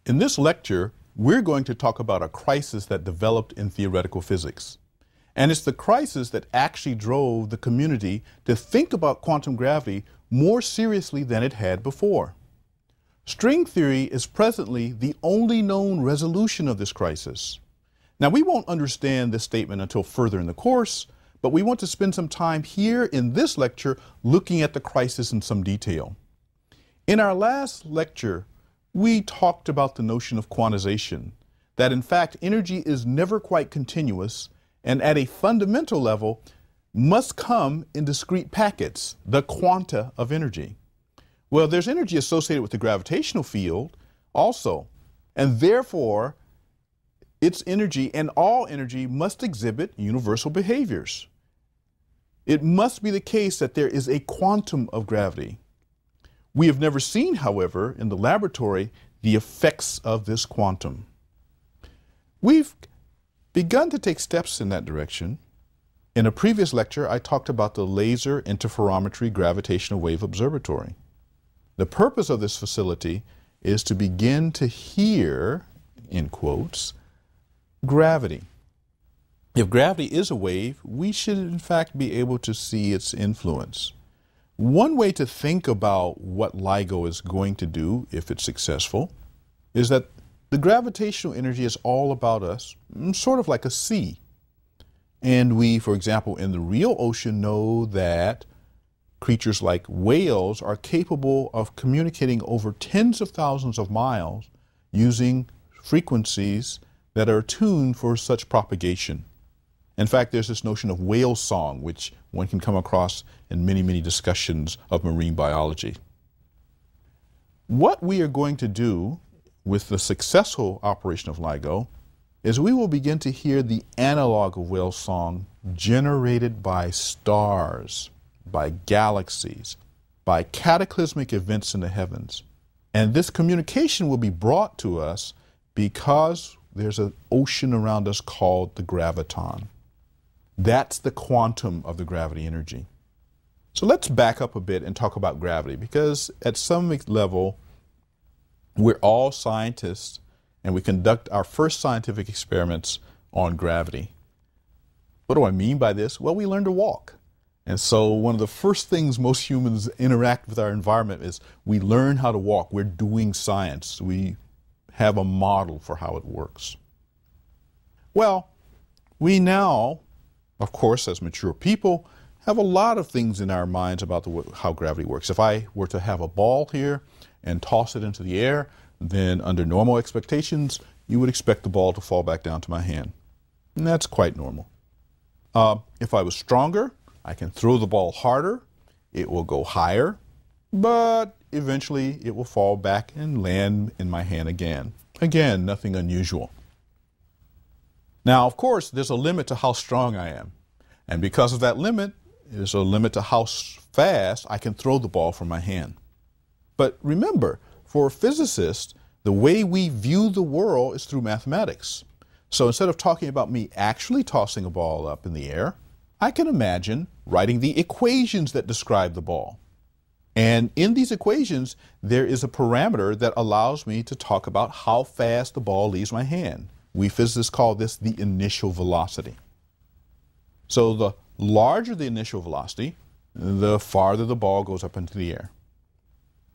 In this lecture, we're going to talk about a crisis that developed in theoretical physics. And it's the crisis that actually drove the community to think about quantum gravity more seriously than it had before. String theory is presently the only known resolution of this crisis. Now, we won't understand this statement until further in the course, but we want to spend some time here in this lecture looking at the crisis in some detail. In our last lecture, we talked about the notion of quantization, that in fact energy is never quite continuous and at a fundamental level must come in discrete packets, the quanta of energy. Well, there's energy associated with the gravitational field also, and therefore its energy and all energy must exhibit universal behaviors. It must be the case that there is a quantum of gravity. We have never seen, however, in the laboratory, the effects of this quantum. We've begun to take steps in that direction. In a previous lecture, I talked about the Laser Interferometry Gravitational Wave Observatory. The purpose of this facility is to begin to hear, in quotes, gravity. If gravity is a wave, we should in fact be able to see its influence. One way to think about what LIGO is going to do, if it's successful, is that the gravitational energy is all about us, sort of like a sea. And we, for example, in the real ocean know that creatures like whales are capable of communicating over tens of thousands of miles using frequencies that are tuned for such propagation. In fact, there's this notion of whale song, which one can come across in many, many discussions of marine biology. What we are going to do with the successful operation of LIGO is we will begin to hear the analog of whale song generated by stars, by galaxies, by cataclysmic events in the heavens. And this communication will be brought to us because there's an ocean around us called the graviton. That's the quantum of the gravity energy. So let's back up a bit and talk about gravity, because at some level, we're all scientists and we conduct our first scientific experiments on gravity. What do I mean by this? Well, we learn to walk. And so one of the first things most humans interact with our environment is we learn how to walk. We're doing science. We have a model for how it works. Well, we now, of course, as mature people, have a lot of things in our minds about how gravity works. If I were to have a ball here and toss it into the air, then under normal expectations, you would expect the ball to fall back down to my hand. And that's quite normal. If I was stronger, I can throw the ball harder, it will go higher, but eventually it will fall back and land in my hand again. Again, nothing unusual. Now, of course, there's a limit to how strong I am. And because of that limit, there's a limit to how fast I can throw the ball from my hand. But remember, for a physicist, the way we view the world is through mathematics. So instead of talking about me actually tossing a ball up in the air, I can imagine writing the equations that describe the ball. And in these equations, there is a parameter that allows me to talk about how fast the ball leaves my hand. We physicists call this the initial velocity. So the larger the initial velocity, the farther the ball goes up into the air.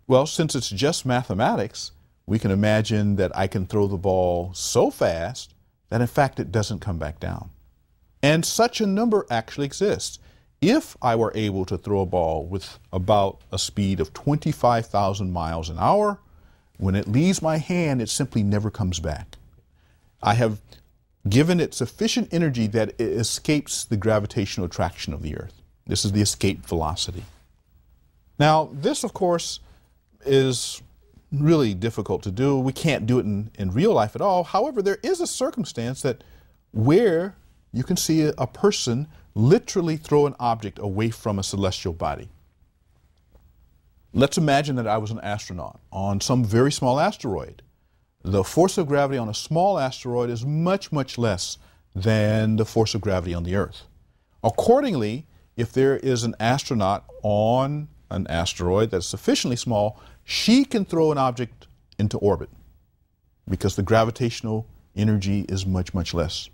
Well, since it's just mathematics, we can imagine that I can throw the ball so fast that in fact it doesn't come back down. And such a number actually exists. If I were able to throw a ball with about a speed of 25,000 miles an hour, when it leaves my hand, it simply never comes back. I have given it sufficient energy that it escapes the gravitational attraction of the Earth. This is the escape velocity. Now, this, of course, is really difficult to do. We can't do it in real life at all. However, there is a circumstance where you can see a person literally throw an object away from a celestial body. Let's imagine that I was an astronaut on some very small asteroid. The force of gravity on a small asteroid is much, much less than the force of gravity on the Earth. Accordingly, if there is an astronaut on an asteroid that's sufficiently small, she can throw an object into orbit. because the gravitational energy is much, much less.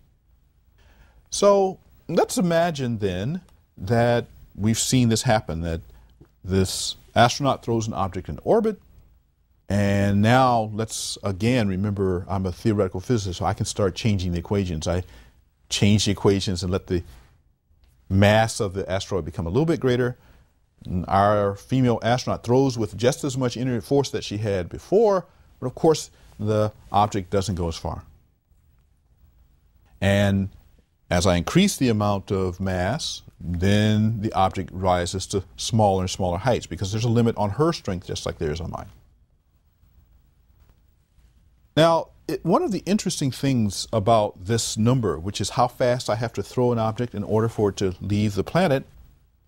So let's imagine then that we've seen this happen, that this astronaut throws an object in orbit, and now let's again remember I'm a theoretical physicist, so I can start changing the equations. I change the equations and let the mass of the asteroid become a little bit greater. And our female astronaut throws with just as much inner force that she had before, but of course the object doesn't go as far. And as I increase the amount of mass, then the object rises to smaller and smaller heights because there's a limit on her strength just like there is on mine. Now, one of the interesting things about this number, which is how fast I have to throw an object in order for it to leave the planet,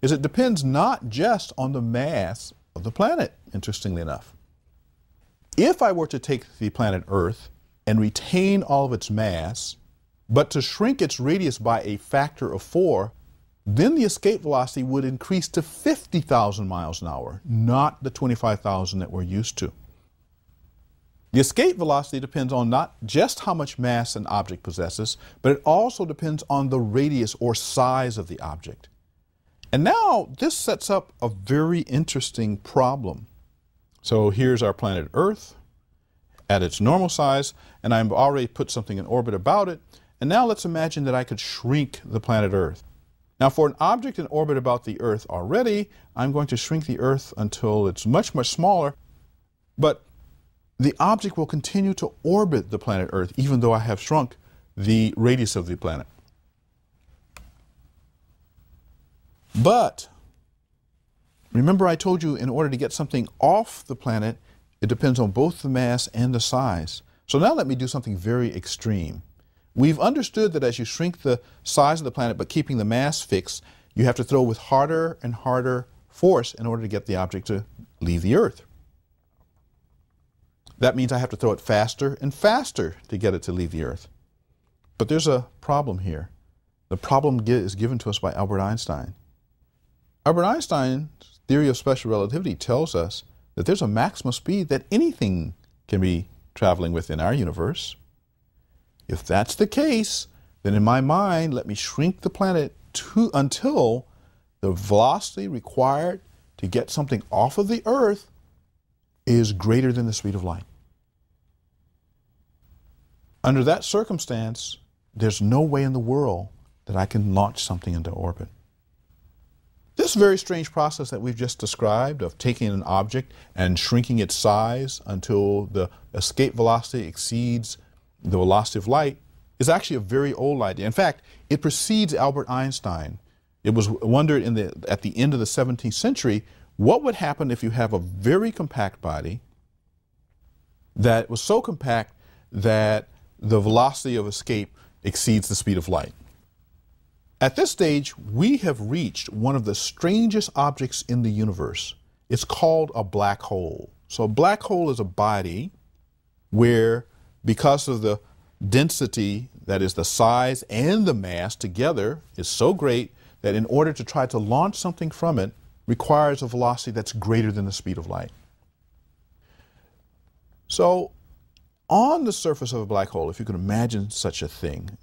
is it depends not just on the mass of the planet, interestingly enough. If I were to take the planet Earth and retain all of its mass, but to shrink its radius by a factor of 4, then the escape velocity would increase to 50,000 miles an hour, not the 25,000 that we're used to. The escape velocity depends on not just how much mass an object possesses, but it also depends on the radius or size of the object. And now this sets up a very interesting problem. So here's our planet Earth at its normal size, and I've already put something in orbit about it. And now let's imagine that I could shrink the planet Earth. Now for an object in orbit about the Earth already, I'm going to shrink the Earth until it's much, much smaller, but the object will continue to orbit the planet Earth even though I have shrunk the radius of the planet. But remember I told you in order to get something off the planet, it depends on both the mass and the size. So now let me do something very extreme. We've understood that as you shrink the size of the planet but keeping the mass fixed, you have to throw with harder and harder force in order to get the object to leave the Earth. That means I have to throw it faster and faster to get it to leave the Earth. But there's a problem here. The problem is given to us by Albert Einstein. Albert Einstein's theory of special relativity tells us that there's a maximum speed that anything can be traveling with in our universe. If that's the case, then in my mind, let me shrink the planet until the velocity required to get something off of the Earth is greater than the speed of light. Under that circumstance, there's no way in the world that I can launch something into orbit. This very strange process that we've just described of taking an object and shrinking its size until the escape velocity exceeds the velocity of light is actually a very old idea. In fact, it precedes Albert Einstein. It was wondered at the end of the 17th century, what would happen if you have a very compact body that was so compact that the velocity of escape exceeds the speed of light? At this stage, we have reached one of the strangest objects in the universe. It's called a black hole. So a black hole is a body where, because of the density, that is the size and the mass together, is so great that in order to try to launch something from it, requires a velocity that's greater than the speed of light. So on the surface of a black hole, if you can imagine such a thing,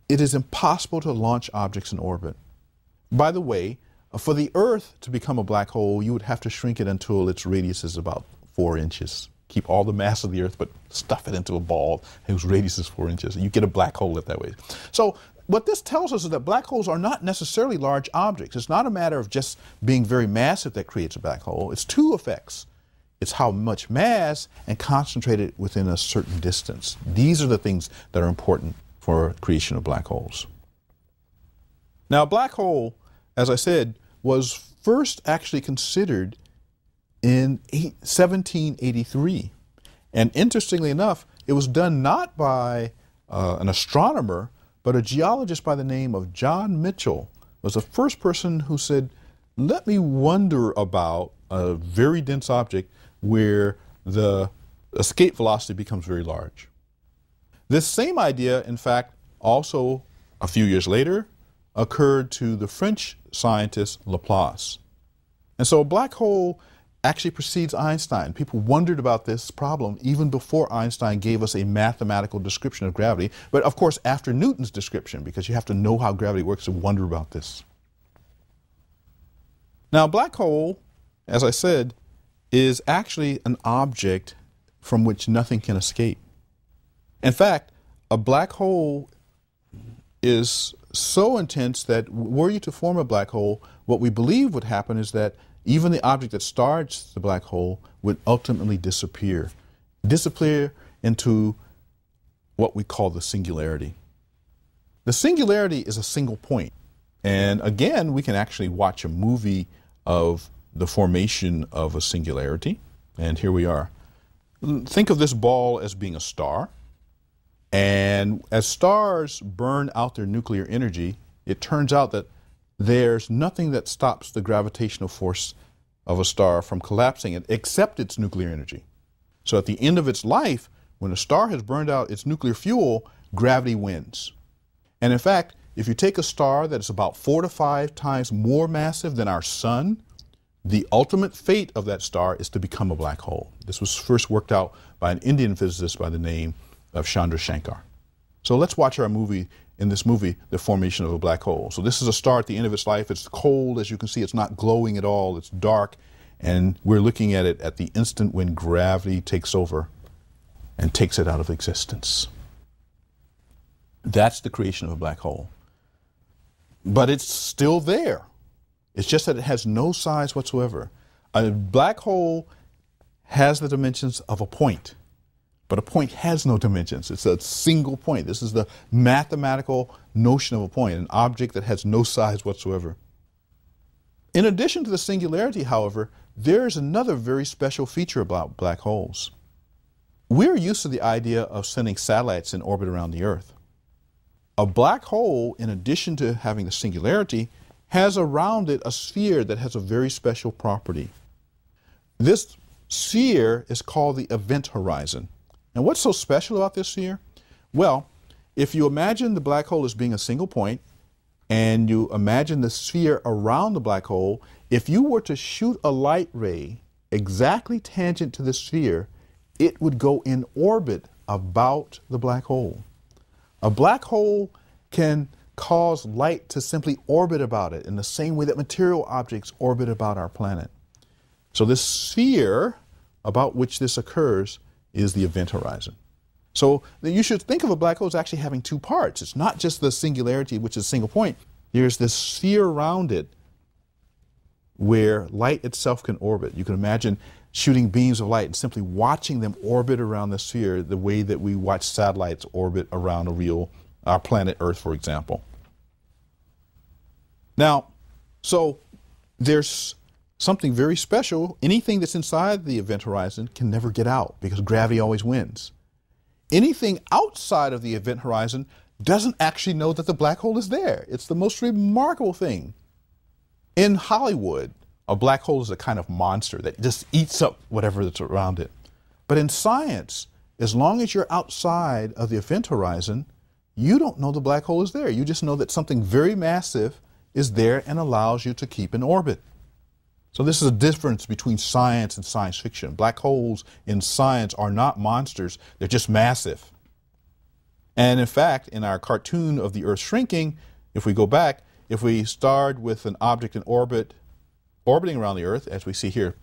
it is impossible to launch objects in orbit. By the way, for the Earth to become a black hole, you would have to shrink it until its radius is about 4 inches. Keep all the mass of the Earth, but stuff it into a ball whose radius is 4 inches, and you get a black hole that way. So what this tells us is that black holes are not necessarily large objects. It's not a matter of just being very massive that creates a black hole. It's two effects. It's how much mass and concentrated within a certain distance. These are the things that are important for creation of black holes. Now, a black hole, as I said, was first actually considered in 1783. And interestingly enough, it was done not by an astronomer, but a geologist by the name of John Mitchell was the first person who said, let me wonder about a very dense object where the escape velocity becomes very large. This same idea, in fact, also a few years later, occurred to the French scientist Laplace. And so a black hole actually precedes Einstein. People wondered about this problem even before Einstein gave us a mathematical description of gravity, but of course after Newton's description, because you have to know how gravity works to wonder about this. Now, a black hole, as I said, is actually an object from which nothing can escape. In fact, a black hole is so intense that were you to form a black hole, what we believe would happen is that even the object that starts the black hole would ultimately disappear into what we call the singularity. The singularity is a single point. And again, we can actually watch a movie of the formation of a singularity. And here we are. Think of this ball as being a star. And as stars burn out their nuclear energy, it turns out that there's nothing that stops the gravitational force of a star from collapsing it except its nuclear energy. So at the end of its life, when a star has burned out its nuclear fuel, gravity wins. And in fact, if you take a star that is about 4 to 5 times more massive than our sun, the ultimate fate of that star is to become a black hole. This was first worked out by an Indian physicist by the name of Chandra Shankar. So let's watch our movie, in this movie, The Formation of a Black Hole. So this is a star at the end of its life. It's cold, as you can see. It's not glowing at all. It's dark. And we're looking at it at the instant when gravity takes over and takes it out of existence. That's the creation of a black hole. But it's still there. It's just that it has no size whatsoever. A black hole has the dimensions of a point. But a point has no dimensions. It's a single point. This is the mathematical notion of a point, an object that has no size whatsoever. In addition to the singularity, however, there is another very special feature about black holes. We're used to the idea of sending satellites in orbit around the Earth. A black hole, in addition to having the singularity, has around it a sphere that has a very special property. This sphere is called the event horizon. And what's so special about this sphere? Well, if you imagine the black hole as being a single point, and you imagine the sphere around the black hole, if you were to shoot a light ray exactly tangent to the sphere, it would go in orbit about the black hole. A black hole can cause light to simply orbit about it in the same way that material objects orbit about our planet. So this sphere about which this occurs is the event horizon. So you should think of a black hole as actually having two parts. It's not just the singularity, which is a single point. There's this sphere around it where light itself can orbit. You can imagine shooting beams of light and simply watching them orbit around the sphere the way that we watch satellites orbit around our planet Earth, for example. Now, so there's something very special. Anything that's inside the event horizon can never get out because gravity always wins. Anything outside of the event horizon doesn't actually know that the black hole is there. It's the most remarkable thing. In Hollywood, a black hole is a kind of monster that just eats up whatever that's around it. But in science, as long as you're outside of the event horizon, you don't know the black hole is there. You just know that something very massive is there and allows you to keep in orbit. So this is a difference between science and science fiction. Black holes in science are not monsters, they're just massive. And in fact, in our cartoon of the Earth shrinking, if we go back, if we start with an object in orbit, orbiting around the Earth, as we see here,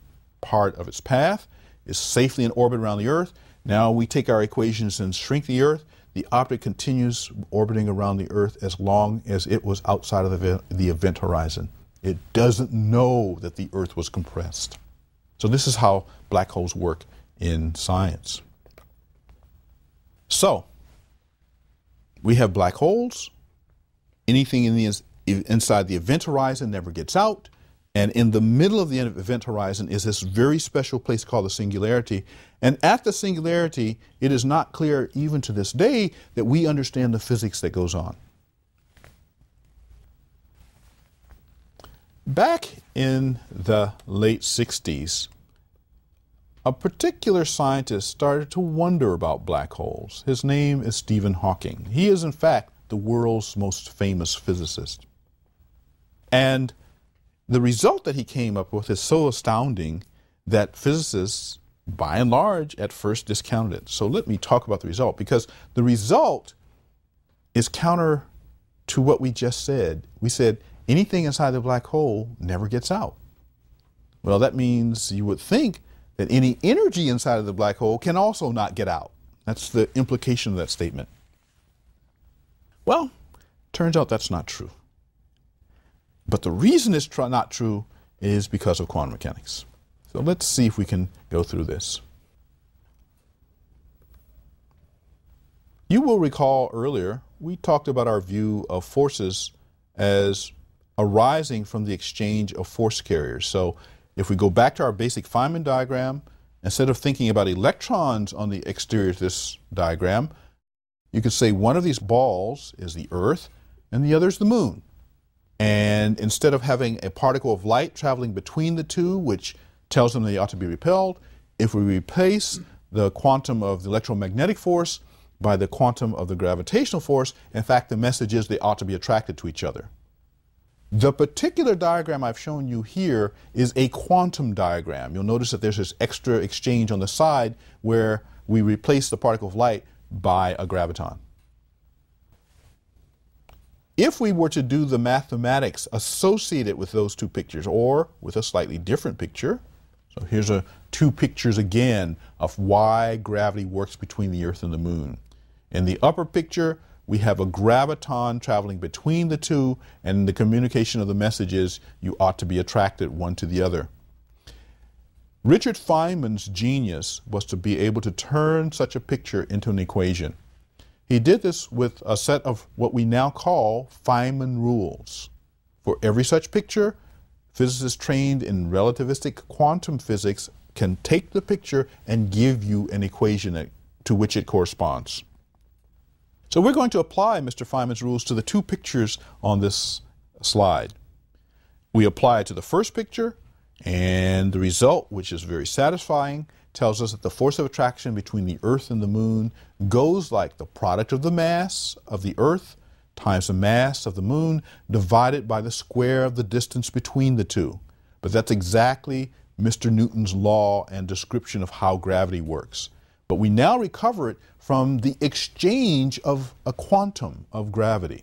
part of its path is safely in orbit around the Earth. Now we take our equations and shrink the Earth. The object continues orbiting around the Earth as long as it was outside of the event horizon. It doesn't know that the Earth was compressed. So this is how black holes work in science. So we have black holes. Anything inside the event horizon never gets out. And in the middle of the event horizon is this very special place called the singularity. And at the singularity, it is not clear even to this day that we understand the physics that goes on. Back in the late 60s, a particular scientist started to wonder about black holes. His name is Stephen Hawking. He is, in fact, the world's most famous physicist. And the result that he came up with is so astounding that physicists, by and large, at first discounted it. So let me talk about the result, because the result is counter to what we just said. We said anything inside the black hole never gets out. Well, that means you would think that any energy inside of the black hole can also not get out. That's the implication of that statement. Well, turns out that's not true. But the reason it's not true is because of quantum mechanics. So let's see if we can go through this. You will recall earlier, we talked about our view of forces as arising from the exchange of force carriers. So if we go back to our basic Feynman diagram, instead of thinking about electrons on the exterior of this diagram, you could say one of these balls is the Earth and the other is the Moon. And instead of having a particle of light traveling between the two, which tells them they ought to be repelled, if we replace the quantum of the electromagnetic force by the quantum of the gravitational force, in fact, the message is they ought to be attracted to each other. The particular diagram I've shown you here is a quantum diagram. You'll notice that there's this extra exchange on the side where we replace the particle of light by a graviton. If we were to do the mathematics associated with those two pictures, or with a slightly different picture, so here's two pictures again of why gravity works between the Earth and the Moon. In the upper picture, we have a graviton traveling between the two, and the communication of the message is you ought to be attracted one to the other. Richard Feynman's genius was to be able to turn such a picture into an equation. He did this with a set of what we now call Feynman rules. For every such picture, physicists trained in relativistic quantum physics can take the picture and give you an equation to which it corresponds. So we're going to apply Mr. Feynman's rules to the two pictures on this slide. We apply it to the first picture, and the result, which is very satisfying, tells us that the force of attraction between the Earth and the Moon goes like the product of the mass of the Earth times the mass of the Moon divided by the square of the distance between the two. But that's exactly Mr. Newton's law and description of how gravity works. But we now recover it from the exchange of a quantum of gravity.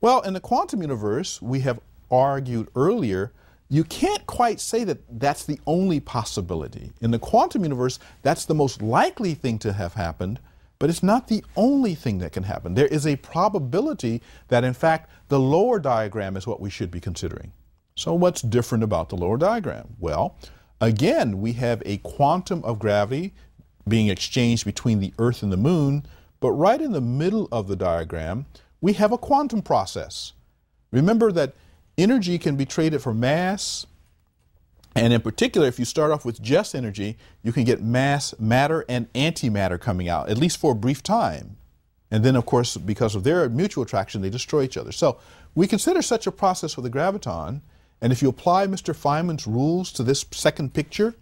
Well, in the quantum universe, we have argued earlier, you can't quite say that that's the only possibility. In the quantum universe, that's the most likely thing to have happened, but it's not the only thing that can happen. There is a probability that, in fact, the lower diagram is what we should be considering. So what's different about the lower diagram? Well, again, we have a quantum of gravity being exchanged between the Earth and the Moon, but right in the middle of the diagram, we have a quantum process. Remember that energy can be traded for mass, and in particular, if you start off with just energy, you can get mass, matter, and antimatter coming out, at least for a brief time. And then, of course, because of their mutual attraction, they destroy each other. So we consider such a process with a graviton, and if you apply Mr. Feynman's rules to this second picture,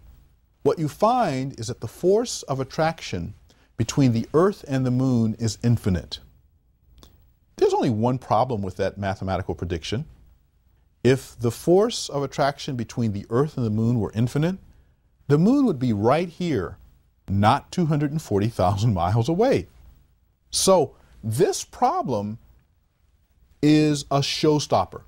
what you find is that the force of attraction between the Earth and the Moon is infinite. There's only one problem with that mathematical prediction. If the force of attraction between the Earth and the Moon were infinite, the Moon would be right here, not 240,000 miles away. So this problem is a showstopper.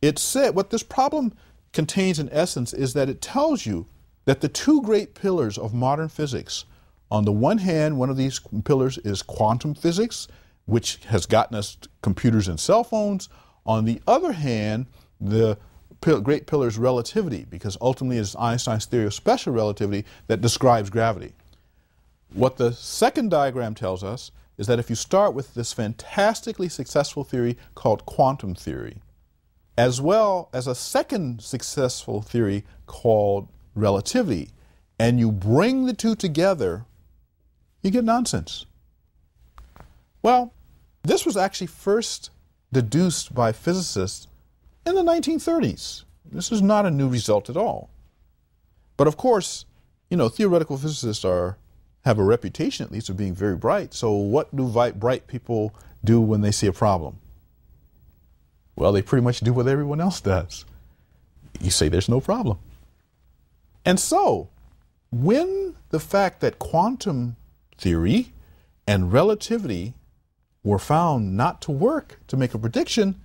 It said what this problem contains in essence is that it tells you that the two great pillars of modern physics, on the one hand, one of these pillars is quantum physics, which has gotten us computers and cell phones. On the other hand, the great pillar is relativity, because ultimately it's Einstein's theory of special relativity that describes gravity. What the second diagram tells us is that if you start with this fantastically successful theory called quantum theory, as well as a second successful theory called relativity, and you bring the two together, you get nonsense. Well, this was actually first deduced by physicists in the 1930s. This is not a new result at all. But of course, theoretical physicists have a reputation, at least, of being very bright. So what do bright people do when they see a problem? Well, they pretty much do what everyone else does. You say there's no problem. And so, when the fact that quantum theory and relativity were found not to work to make a prediction,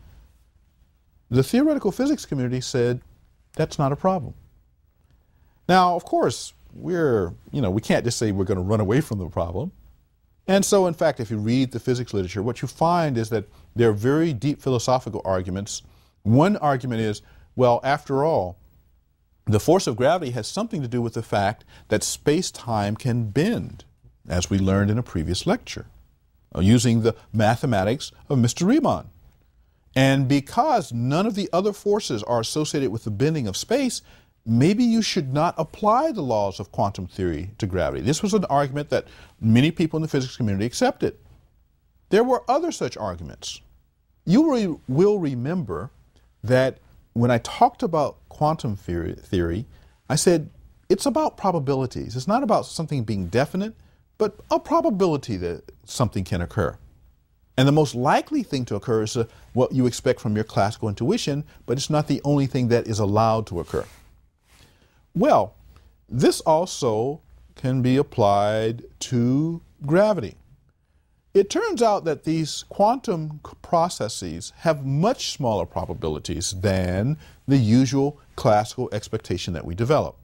the theoretical physics community said, that's not a problem. Now, of course, we can't just say we're going to run away from the problem. And so, in fact, if you read the physics literature, what you find is that there are very deep philosophical arguments. One argument is, well, after all, the force of gravity has something to do with the fact that space-time can bend, as we learned in a previous lecture, using the mathematics of Mr. Riemann. And because none of the other forces are associated with the bending of space, maybe you should not apply the laws of quantum theory to gravity. This was an argument that many people in the physics community accepted. There were other such arguments. You will remember that when I talked about quantum theory, I said it's about probabilities. It's not about something being definite, but a probability that something can occur. And the most likely thing to occur is what you expect from your classical intuition, but it's not the only thing that is allowed to occur. Well, this also can be applied to gravity. It turns out that these quantum processes have much smaller probabilities than the usual classical expectation that we develop.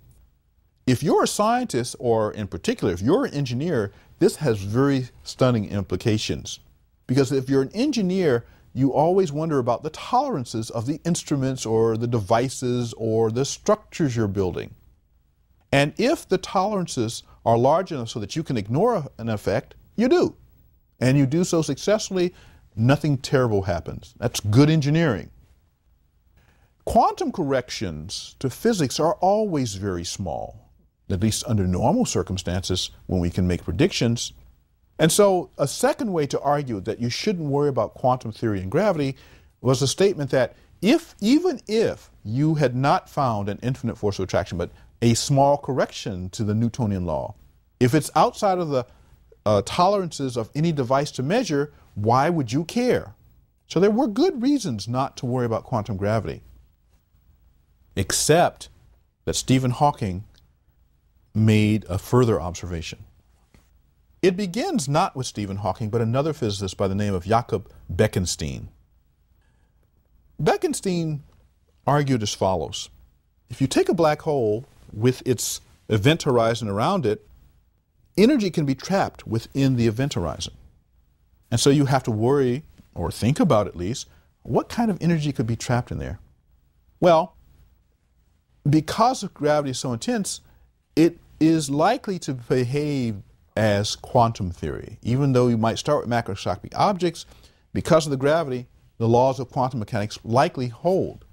If you're a scientist, or in particular, if you're an engineer, this has very stunning implications. Because if you're an engineer, you always wonder about the tolerances of the instruments or the devices or the structures you're building. And if the tolerances are large enough so that you can ignore an effect, you do. And you do so successfully, nothing terrible happens. That's good engineering. Quantum corrections to physics are always very small, at least under normal circumstances when we can make predictions. And so a second way to argue that you shouldn't worry about quantum theory and gravity was a statement that even if you had not found an infinite force of attraction, but a small correction to the Newtonian law, if it's outside of the tolerances of any device to measure, why would you care? So there were good reasons not to worry about quantum gravity, except that Stephen Hawking made a further observation. It begins not with Stephen Hawking, but another physicist by the name of Jakob Bekenstein. Bekenstein argued as follows. If you take a black hole with its event horizon around it, energy can be trapped within the event horizon. And so you have to worry, or think about at least, what kind of energy could be trapped in there? Well, because gravity is so intense, it is likely to behave as quantum theory. Even though you might start with macroscopic objects, because of the gravity, the laws of quantum mechanics likely hold.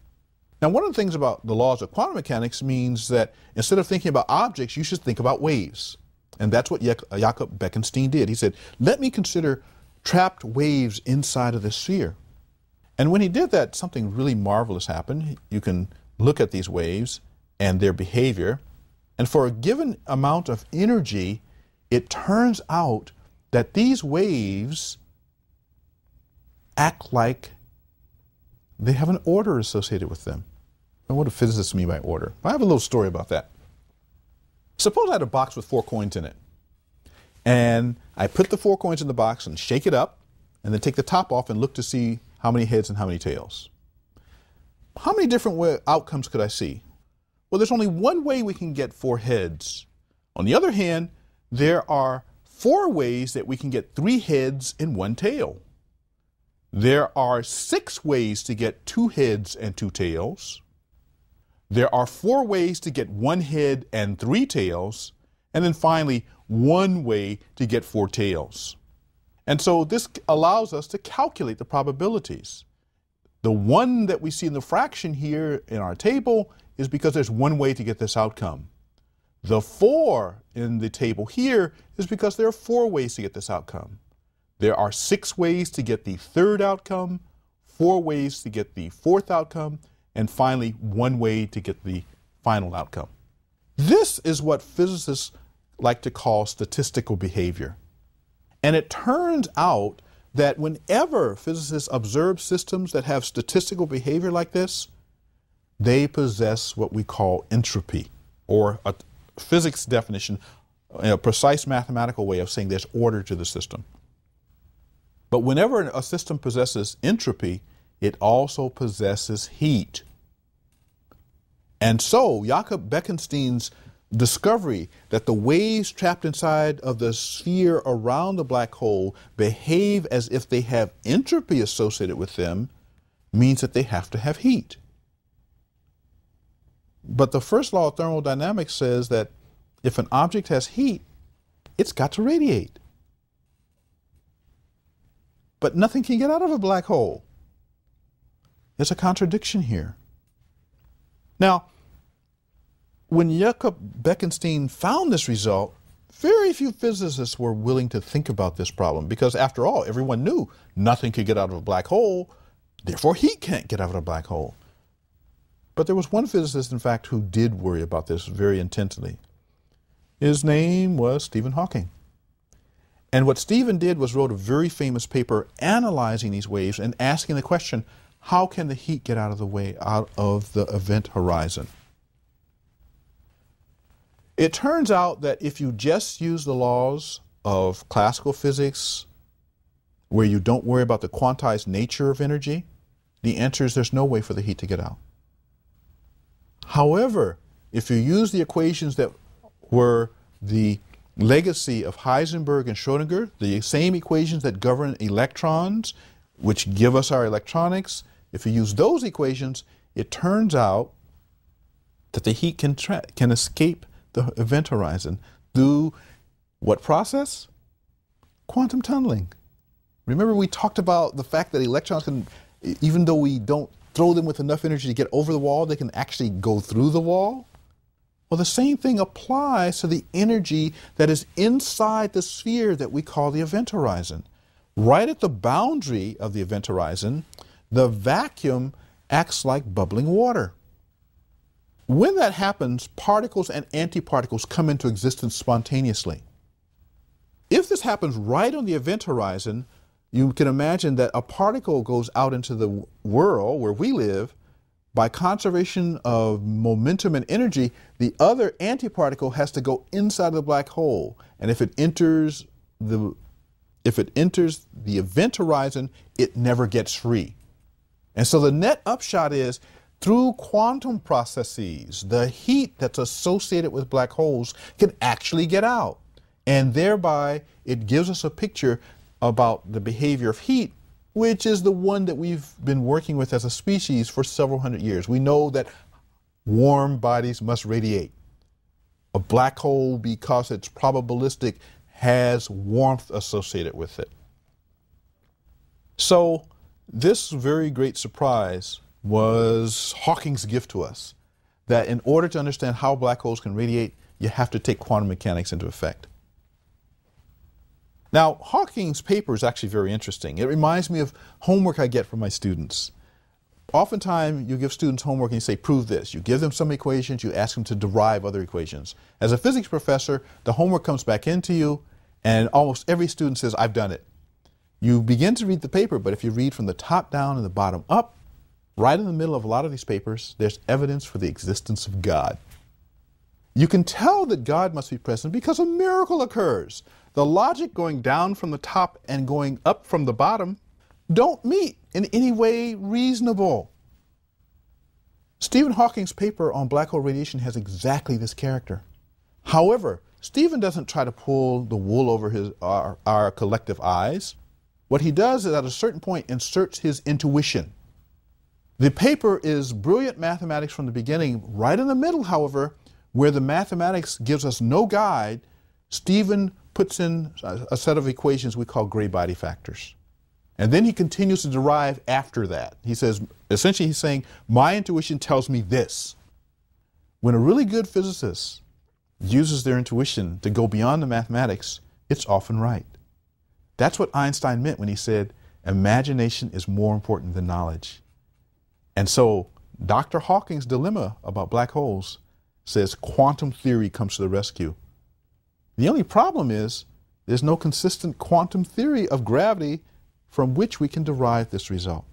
Now, one of the things about the laws of quantum mechanics means that instead of thinking about objects, you should think about waves. And that's what Jakob Bekenstein did. He said, let me consider trapped waves inside of the sphere. And when he did that, something really marvelous happened. You can look at these waves and their behavior. And for a given amount of energy, it turns out that these waves act like they have an order associated with them. And what do physicists mean by order? I have a little story about that. Suppose I had a box with 4 coins in it. And I put the 4 coins in the box and shake it up, and then take the top off and look to see how many heads and how many tails. How many different outcomes could I see? Well, there's only one way we can get 4 heads. On the other hand, there are 4 ways that we can get 3 heads and 1 tail. There are 6 ways to get 2 heads and 2 tails. There are 4 ways to get 1 head and 3 tails. And then finally, 1 way to get 4 tails. And so this allows us to calculate the probabilities. The 1 that we see in the fraction here in our table is because there's 1 way to get this outcome. The 4 in the table here is because there are 4 ways to get this outcome. There are 6 ways to get the 3rd outcome, 4 ways to get the 4th outcome, and finally 1 way to get the final outcome. This is what physicists like to call statistical behavior. And it turns out that whenever physicists observe systems that have statistical behavior like this, they possess what we call entropy. or a physics definition, a precise mathematical way of saying there's order to the system. But whenever a system possesses entropy, it also possesses heat. And so Jakob Bekenstein's discovery that the waves trapped inside of the sphere around the black hole behave as if they have entropy associated with them means that they have to have heat. But the first law of thermodynamics says that if an object has heat, it's got to radiate. But nothing can get out of a black hole. There's a contradiction here. Now, when Jakob Bekenstein found this result, very few physicists were willing to think about this problem because, after all, everyone knew nothing could get out of a black hole, therefore heat can't get out of a black hole. But there was one physicist, in fact, who did worry about this very intensely. His name was Stephen Hawking. And what Stephen did was wrote a very famous paper analyzing these waves and asking the question, how can the heat get out of the way, out of the event horizon? It turns out that if you just use the laws of classical physics, where you don't worry about the quantized nature of energy, the answer is there's no way for the heat to get out. However, if you use the equations that were the legacy of Heisenberg and Schrödinger, the same equations that govern electrons, which give us our electronics, if you use those equations, it turns out that the heat can escape the event horizon through what process? Quantum tunneling. Remember, we talked about the fact that electrons can, even though we don't throw them with enough energy to get over the wall, they can actually go through the wall. Well, the same thing applies to the energy that is inside the sphere that we call the event horizon. Right at the boundary of the event horizon, the vacuum acts like bubbling water. When that happens, particles and antiparticles come into existence spontaneously. If this happens right on the event horizon, you can imagine that a particle goes out into the world where we live. By conservation of momentum and energy, the other antiparticle has to go inside the black hole. And if it enters the event horizon, it never gets free. And so the net upshot is, through quantum processes, the heat that's associated with black holes can actually get out. And thereby, it gives us a picture about the behavior of heat, which is the one that we've been working with as a species for several hundred years. We know that warm bodies must radiate. A black hole, because it's probabilistic, has warmth associated with it. So this very great surprise was Hawking's gift to us, that in order to understand how black holes can radiate, you have to take quantum mechanics into effect. Now, Hawking's paper is actually very interesting. It reminds me of homework I get from my students. Oftentimes, you give students homework and you say, prove this. You give them some equations, you ask them to derive other equations. As a physics professor, the homework comes back into you, and almost every student says, I've done it. You begin to read the paper, but if you read from the top down and the bottom up, right in the middle of a lot of these papers, there's evidence for the existence of God. You can tell that God must be present because a miracle occurs. The logic going down from the top and going up from the bottom don't meet in any way reasonable. Stephen Hawking's paper on black hole radiation has exactly this character. However, Stephen doesn't try to pull the wool over our collective eyes. What he does is, at a certain point, inserts his intuition. The paper is brilliant mathematics from the beginning. Right in the middle, however, where the mathematics gives us no guide, Stephen puts in a set of equations we call gray body factors. And then he continues to derive after that. He says, essentially he's saying, my intuition tells me this. When a really good physicist uses their intuition to go beyond the mathematics, it's often right. That's what Einstein meant when he said, imagination is more important than knowledge. And so Dr. Hawking's dilemma about black holes says quantum theory comes to the rescue. The only problem is there's no consistent quantum theory of gravity from which we can derive this result.